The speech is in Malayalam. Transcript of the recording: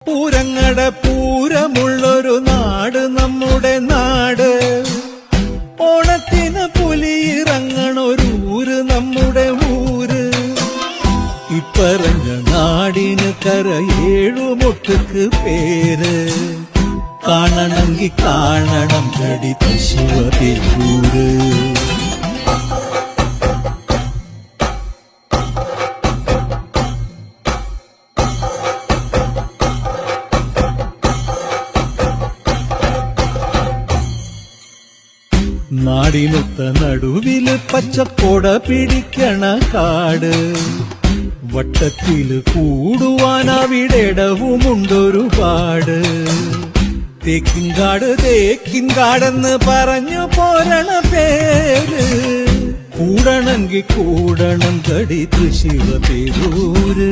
പൂരങ്ങട പൂരമുള്ളൊരു നാട് നമ്മുടെ നാട്. ഓണത്തിന് പുലിയിറങ്ങണൊരൂര് നമ്മുടെ ഊര്. ഇപ്പറഞ്ഞ നാടിന് കരയേഴുമൊട്ടുക്ക് പേര്. കാണണമെങ്കി കാണണം കടി തൃശ്ശിവപേരൂര്. നാടിനൊത്ത നടുവില് പച്ചക്കൊട പിടിക്കണ കാട്. വട്ടത്തില് കൂടുവാൻ അവിടെടവുമുണ്ടൊരുപാട്. തേക്കിൻകാട് തേക്കിൻകാടെന്ന് പറഞ്ഞു പോരണ പേര്. കൂടണമെങ്കി കൂടണം കടി തൃശ്ശിവപേരൂര്.